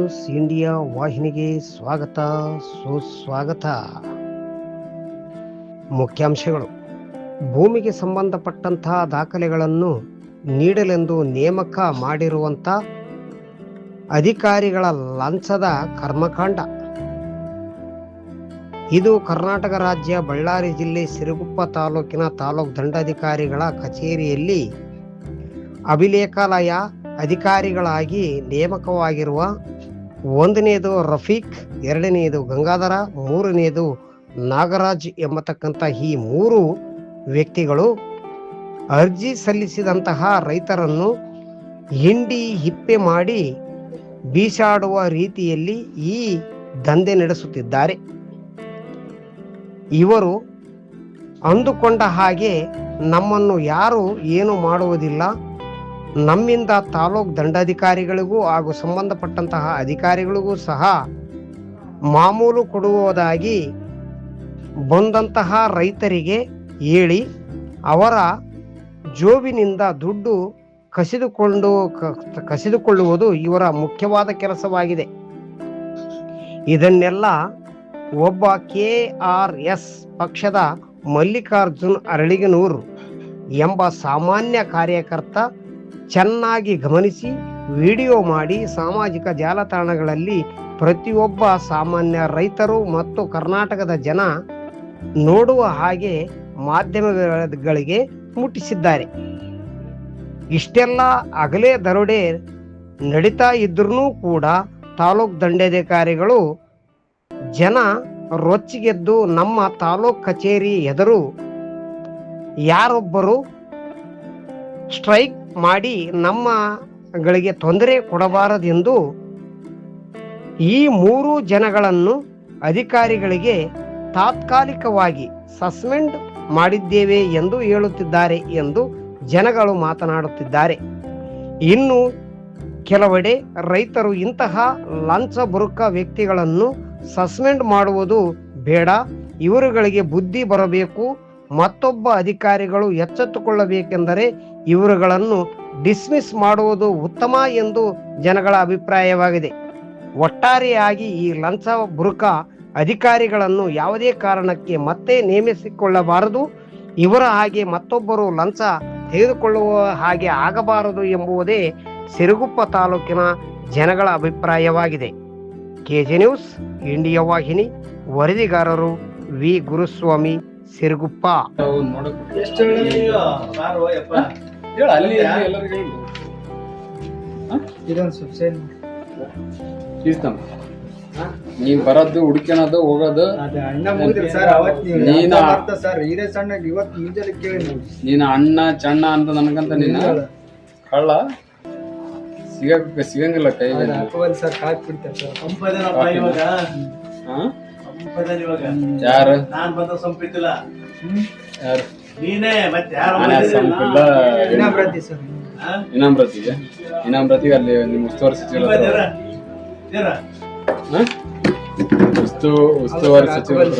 News India ವಾಹಿನಿಗೆ ಸ್ವಾಗತ ಸುಸ್ವಾಗತ. ಮುಖ್ಯಾಂಶಗಳು: ಭೂಮಿಗೆ ಸಂಬಂಧಪಟ್ಟಂತಹ ದಾಖಲೆಗಳನ್ನು ನೀಡಲೆಂದು ನೇಮಕ ಮಾಡಿರುವಂಥ ಅಧಿಕಾರಿಗಳ ಲಂಚದ ಕರ್ಮಕಾಂಡ. ಇದು ಕರ್ನಾಟಕ ರಾಜ್ಯ ಬಳ್ಳಾರಿ ಜಿಲ್ಲೆ ಸಿರುಗುಪ್ಪ ತಾಲೂಕಿನ ತಾಲೂಕು ದಂಡಾಧಿಕಾರಿಗಳ ಕಚೇರಿಯಲ್ಲಿ ಅಭಿಲೇಖಾಲಯ ಅಧಿಕಾರಿಗಳಾಗಿ ನೇಮಕವಾಗಿರುವ 1ನೇದು ರಫೀಕ್, 2ನೇದು ಗಂಗಾಧರ, 3ನೇದು ನಾಗರಾಜ್ ಎಂಬತಕ್ಕಂಥ ಈ 3 ವ್ಯಕ್ತಿಗಳು ಅರ್ಜಿ ಸಲ್ಲಿಸಿದಂತಹ ರೈತರನ್ನು ಹಿಂಡಿ ಹಿಪ್ಪೆ ಮಾಡಿ ಬೀಸಾಡುವ ರೀತಿಯಲ್ಲಿ ಈ ದಂಧೆ ನಡೆಸುತ್ತಿದ್ದಾರೆ. ಇವರು ಅಂದುಕೊಂಡ ಹಾಗೆ ನಮ್ಮನ್ನು ಯಾರು ಏನು ಮಾಡುವುದಿಲ್ಲ, ನಮ್ಮಿಂದ ತಾಲೂಕು ದಂಡಾಧಿಕಾರಿಗಳಿಗೂ ಹಾಗೂ ಸಂಬಂಧಪಟ್ಟಂತಹ ಅಧಿಕಾರಿಗಳಿಗೂ ಸಹ ಮಾಮೂಲು ಕೊಡುವುದಾಗಿ ಬಂದಂತಹ ರೈತರಿಗೆ ಹೇಳಿ ಅವರ ಜೋಬಿನಿಂದ ದುಡ್ಡು ಕಸಿದುಕೊಳ್ಳುವುದು ಇವರ ಮುಖ್ಯವಾದ ಕೆಲಸವಾಗಿದೆ. ಇದನ್ನೆಲ್ಲ ಒಬ್ಬ KRS ಪಕ್ಷದ ಮಲ್ಲಿಕಾರ್ಜುನ್ ಅರಳಿಗನೂರು ಎಂಬ ಸಾಮಾನ್ಯ ಕಾರ್ಯಕರ್ತ ಚೆನ್ನಾಗಿ ಗಮನಿಸಿ ವಿಡಿಯೋ ಮಾಡಿ ಸಾಮಾಜಿಕ ಜಾಲತಾಣಗಳಲ್ಲಿ ಪ್ರತಿಯೊಬ್ಬ ಸಾಮಾನ್ಯ ರೈತರು ಮತ್ತು ಕರ್ನಾಟಕದ ಜನ ನೋಡುವ ಹಾಗೆ ಮಾಧ್ಯಮಗಳಿಗೆ ಮುಟ್ಟಿಸಿದ್ದಾರೆ. ಇಷ್ಟೆಲ್ಲ ಅಗಲೇ ದರೋಡೆ ನಡೀತಾ ಇದ್ರೂ ಕೂಡ ತಾಲೂಕು ದಂಡಾಧಿಕಾರಿಗಳು ಜನ ರೊಚ್ಚಿಗೆದ್ದು ನಮ್ಮ ತಾಲೂಕು ಕಚೇರಿ ಎದುರು ಯಾರೊಬ್ಬರು ಸ್ಟ್ರೈಕ್ ಮಾಡಿ ನಮ್ಮಗಳಿಗೆ ತೊಂದರೆ ಕೊಡಬಾರದೆಂದು ಈ 3 ಜನಗಳನ್ನು ಅಧಿಕಾರಿಗಳಿಗೆ ತಾತ್ಕಾಲಿಕವಾಗಿ ಸಸ್ಪೆಂಡ್ ಮಾಡಿದ್ದೇವೆ ಎಂದು ಹೇಳುತ್ತಿದ್ದಾರೆ ಎಂದು ಜನಗಳು ಮಾತನಾಡುತ್ತಿದ್ದಾರೆ. ಇನ್ನು ಕೆಲವೆಡೆ ರೈತರು ಇಂತಹ ಲಂಚ ಬುರುಕ ವ್ಯಕ್ತಿಗಳನ್ನು ಸಸ್ಪೆಂಡ್ ಮಾಡುವುದು ಬೇಡ, ಇವರುಗಳಿಗೆ ಬುದ್ಧಿ ಬರಬೇಕು, ಮತ್ತೊಬ್ಬ ಅಧಿಕಾರಿಗಳು ಎಚ್ಚೆತ್ತುಕೊಳ್ಳಬೇಕೆಂದರೆ ಇವರುಗಳನ್ನು ಡಿಸ್ಮಿಸ್ ಮಾಡುವುದು ಉತ್ತಮ ಎಂದು ಜನಗಳ ಅಭಿಪ್ರಾಯವಾಗಿದೆ. ಒಟ್ಟಾರೆಯಾಗಿ ಈ ಲಂಚ ಬುರುಕ ಅಧಿಕಾರಿಗಳನ್ನು ಯಾವುದೇ ಕಾರಣಕ್ಕೆ ಮತ್ತೆ ನೇಮಿಸಿಕೊಳ್ಳಬಾರದು, ಇವರ ಹಾಗೆ ಮತ್ತೊಬ್ಬರು ಲಂಚ ತೆಗೆದುಕೊಳ್ಳುವ ಹಾಗೆ ಆಗಬಾರದು ಎಂಬುದೇ ಸಿರುಗುಪ್ಪ ತಾಲೂಕಿನ ಜನಗಳ ಅಭಿಪ್ರಾಯವಾಗಿದೆ. KJ ನ್ಯೂಸ್ ಇಂಡಿಯಾ ವಾಹಿನಿ, ವರದಿಗಾರರು ವಿ ಗುರುಸ್ವಾಮಿ, ಸಿರುಗುಪ್ಪ. ನೀನ್ ಬರೋದು ಹುಡುಕ್ಯನದು ಹೋಗೋದು ನೀನ ಅಣ್ಣ ಚಣ್ಣ ಅಂತ ನನಗಂತ ನೀನ ಕಳ್ಳ ಸಿಗಂಗಿಲ್ಲ ಕೈ ಯಾರು ಇನಾಮ್ರತಿಗೆ ಅಲ್ಲಿ ನಿಮ್ಮ ಉಸ್ತುವಾರಿ ಉಸ್ತುವಾರಿ ಸಚಿವರು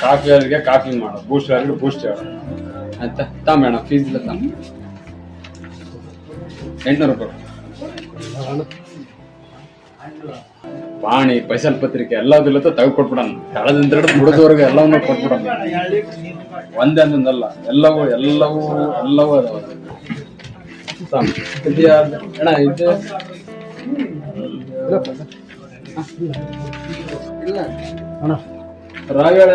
ಕಾಫಿ ಅವರಿಗೆ ಕಾಫಿ ಮಾಡು, ಬೂಸ್ಟ್ ಅವರಿಗೆ ಬೂಸ್ಟ್ ಆಯ್ತಾ. ತಾಂಬೇಣ ಫೀಸ್ ಇಲ್ಲ, ತಾಂಬ 800 ರೂಪಾಯಿ ಪಾಣಿ ಸ್ಪೆಷಲ್ ಪತ್ರಿಕೆ ಎಲ್ಲದಿಲ್ಲ ತೆಗೆದುಕೊಟ್ಬಿಡಣ. ತಳದಿಂದ ಮುಡಿದವರೆಗೆ ಎಲ್ಲವನ್ನೂ ಕೊಟ್ಬಿಡಣ. ಒಂದೇ ಅಂದಲ್ಲ, ಎಲ್ಲವೂ ಎಲ್ಲವೂ ಎಲ್ಲವೂ ಅದಾವ. ಅಣ್ಣ ಇದು ರಾವಿಗಳ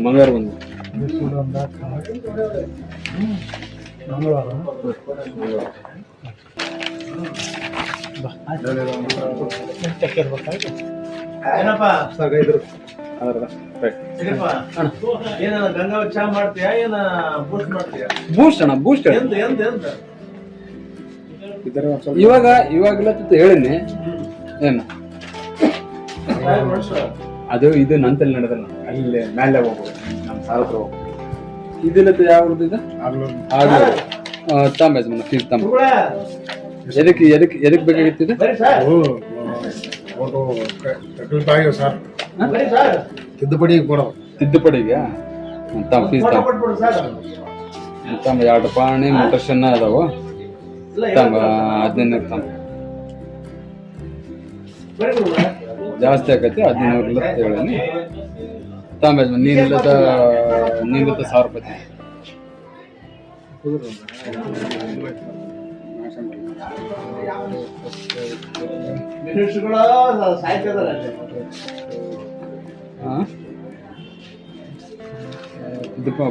ಮಂಗಳವಾರ ಬಂದು ಬೂಸ್ಟ್ ಇವಾಗೆಲ್ಲ ಹೇಳಿನಿ ಏನ ಅದು ಇದು ನಂತಲ್ಲಿ ನಡೆದಲ್ಲ, ಅಲ್ಲಿ ಮೇಲೆ ಹೋಗ್ಬೋದು, ನಮ್ಮ ಸಾಲತ್ರ ಹೋಗ್ಬೋದು. ಇದೆಲ್ಲ ಯಾವ್ದು ಇದು ತಾಂಬ ಫೀಸ್ ತಾಂಬ ಎದಕ್ಕೆ ಎದಕ್ಕೆ ಎದಕ್ಕೆ ಬೇಕಾಗಿತ್ತು ಇದು? ಫೋಟೋ ಸರ್ ತಿದ್ದುಪಡಿಗೆ ತಮ್ಮ ಫೀಸ್ ತಮ್ಮ 2 ಪಾಣಿ ನ್ಯೂಟ್ರಿಷನ್ ಅದಾವು ತಮ್ಮ 15 ತಮ್ಮ ಜಾಸ್ತಿ ಆಕತಿ 15 ಹೇಳೀನಿ ತಮ್ಮ ನೀನಿಲ್ಲದ 1000 ರೂಪಾಯಿ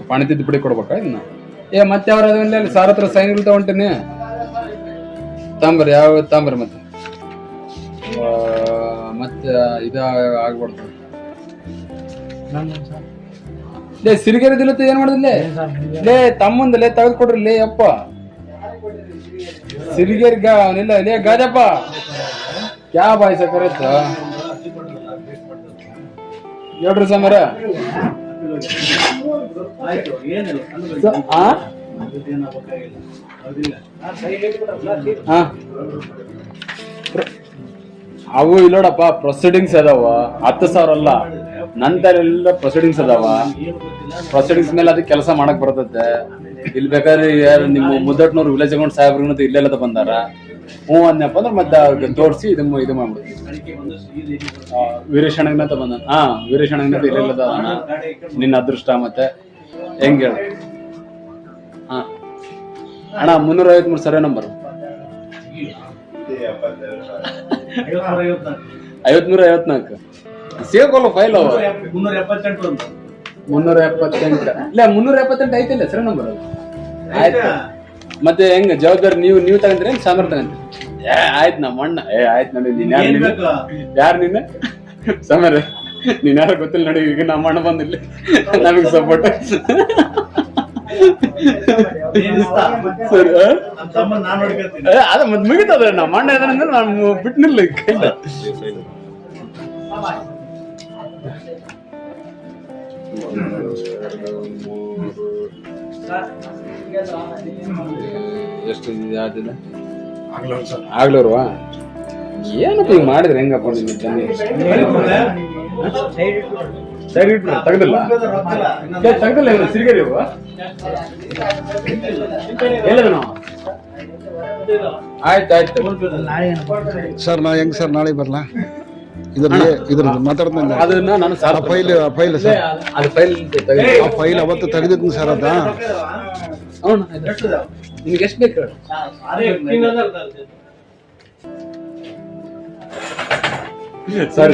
ಪಾಣಿ ತಿದ್ದುಪಡಿ ಕೊಡ್ಬೇಕಾ ಇದನ್ನ ಮತ್ತೆ ಅವ್ರ ಅಲ್ಲಿ ಸಾರ್ ಹತ್ರ ಸೈನ್ಗಳು ತಗೊಂತೀನಿ ತಾಂಬರ್ ಯಾವ ತಾಂಬರ್ ಮತ್ತೆ ಇದ ಆಗ್ಬಾರ್ದು ಲೇ ಸಿರಿಗೆರೆ ಏನ್ ಮಾಡುದಿಲ್ಲ ಲೇ ತಮ್ಮಂದಲೇ ತೆಗೆದುಕೊಡ್ರಿ ಲೇ ಅಪ್ಪ ಸಿರಿಗೆರೆ ಅವನಿಲ್ಲ ಲೇ ಗಾಜಪ್ಪ ಕ್ಯಾ ಬಾಯ್ ಸಕರತ್ತ ಹೇಳ್ರಿ ಸಮರ ಅವು ಇಲ್ಲೋಡಪ್ಪ ಪ್ರೊಸೀಡಿಂಗ್ಸ್ ಅದಾವ 10,000 ಅಲ್ಲ ನಂತರ ಪ್ರೊಸೀಡಿಂಗ್ಸ್ ಅದಾವ ಪ್ರೊಸೀಡಿಂಗ್ಸ್ ಮೇಲೆ ಅದಕ್ಕೆ ಕೆಲಸ ಮಾಡಕ್ ಬರ್ತದೆ ಇಲ್ಲಿ ಬೇಕಾದ್ರೆ ನಿಮ್ಮ ಮುದ್ದಟ್ನೂರು ವಿಲೇಜ್ ಅಕೌಂಟ್ ಸಾಹೇಬ್ರು ಇಲ್ಲೆಲ್ಲ ಬಂದಾರ ಹ್ಞೂ ಅಂದಪ್ಪ ಅಂದ್ರೆ ಮತ್ತೆ ತೋರಿಸಿ ಇದು ಮಾಡ್ಬಿಡ್ತೀವಿ ವೀರೇಶಣ್ಣನಂತ ಬಂದ ವೀರೇಶಣ್ಣನಂತ ಇಲ್ಲೆಲ್ಲದ ನಿನ್ನ ಅದೃಷ್ಟ ಮತ್ತೆ ಹೆಂಗೆ ಹೇಳ ಅಣ್ಣ 353 ಸರ್ವೆ ನಂಬರ್ 5354 ಸೇವ್ಕೊಳ್ಳೋ ಫೈಲ್ ಅವ 378 ಇಲ್ಲ 378 ಐತಿಲ್ಲ ಸರ್ವೆ ನಂಬರ್ ಆಯ್ತು ಮತ್ತೆ ಹೆಂಗ ಜವಾಬ್ದಾರಿ ನೀವು ತಗಂತೀರಿ ಸಾಮರ್ ತಗಂತೀರಿ ಆಯ್ತು ನಮ್ಮ ಅಣ್ಣ ಆಯ್ತು ನೋಡಿ ನೀನ್ ಯಾರು ನಿನ್ನ ಸಮರ ನೀನ್ ಯಾರು ಗೊತ್ತಿಲ್ಲ ನೋಡಿ ಈಗ ನಮ್ಮ ಅಣ್ಣ ಬಂದಿಲ್ಲ ನಮಗ್ ಸಪೋರ್ಟ್ ಅದ ಮತ್ ಮುಗಿತದ ನಮ್ಮ ಅಣ್ಣ ಇದ್ರೆ ನಾನು ಬಿಟ್ನಿಲ್ಲ ಎಷ್ಟು ಯಾವ್ದಿಲ್ಲ ಆಗ್ಲೋರ್ವಾ ಏನಪ್ಪ ಈಗ ಮಾಡಿದ್ರೆ ಹೆಂಗಪ್ಪ ನಿಮ್ಗೆ ತೆಗ್ದಿಲ್ಲ ಸಿರಿಗೇರಿ ಎಲ್ಲದ ನಾವು ಆಯ್ತು ಸರ್ ನಾ ಹೆಂಗ್ ಸರ್ ನಾಳೆ ಬರ್ಲಾ ಇದ್ರ ಮಾತಾಡ್ತೀನಿ ಅದನ್ನ ನಾನು ಫೈಲ್ ಸರ್ ಅದು ಫೈಲ್ ಅವತ್ತು ತೆಗೆದಿದ್ದೀನಿ ಸರ್ ಅದ ನಿಮ್ಗೆ ಎಷ್ಟು ಬೇಕು ಸರಿ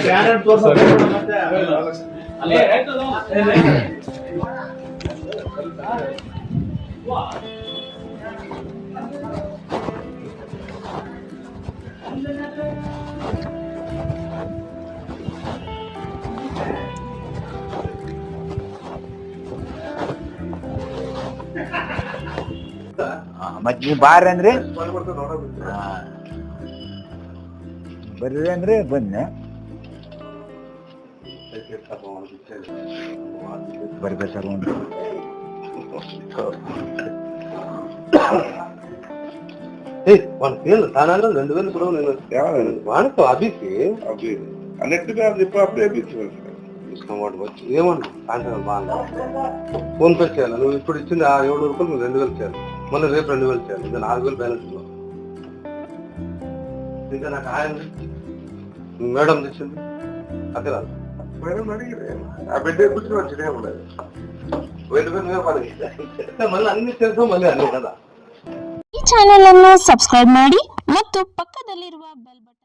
ಮತ್ ನೀವು ಬಾರ್ರಿ ಅಂದ್ರೆ ಬರ್ರಿ ಅಂದ್ರೆ ಬನ್ನಿ ಬರ್ಬೇಕು ಸರ್ ಒಂದು தானாலும் 2,000 கூட வானப்போ அபிக்கு అన్నిటిగా అప్పుడే ఏమను సాయంత్రం బాగా ఫోన్ పే చేయాలి నువ్వు ఇప్పుడు ఇచ్చింది 700 రూపాయలు నువ్వు 2,000 చేయాలి మళ్ళీ రేపు 2,000 చేయాలి ఇంకా 4,000 బ్యాలెన్స్ లో ఇంకా నాకు ఆయన మేడం తెచ్చింది అదే రాదు మేడం అడిగిరే ఆ బిడ్డ కూర్చొని వచ్చినే ఉండదు 2,000 పని మళ్ళీ అన్ని చేస్తాం మళ్ళీ అన్నీ కదా ಈ ಚಾನೆಲ್ ಅನ್ನು ಸಬ್ಸ್ಕ್ರೈಬ್ ಮಾಡಿ ಮತ್ತು ಪಕ್ಕದಲ್ಲಿರುವ ಬೆಲ್ ಬಟನ್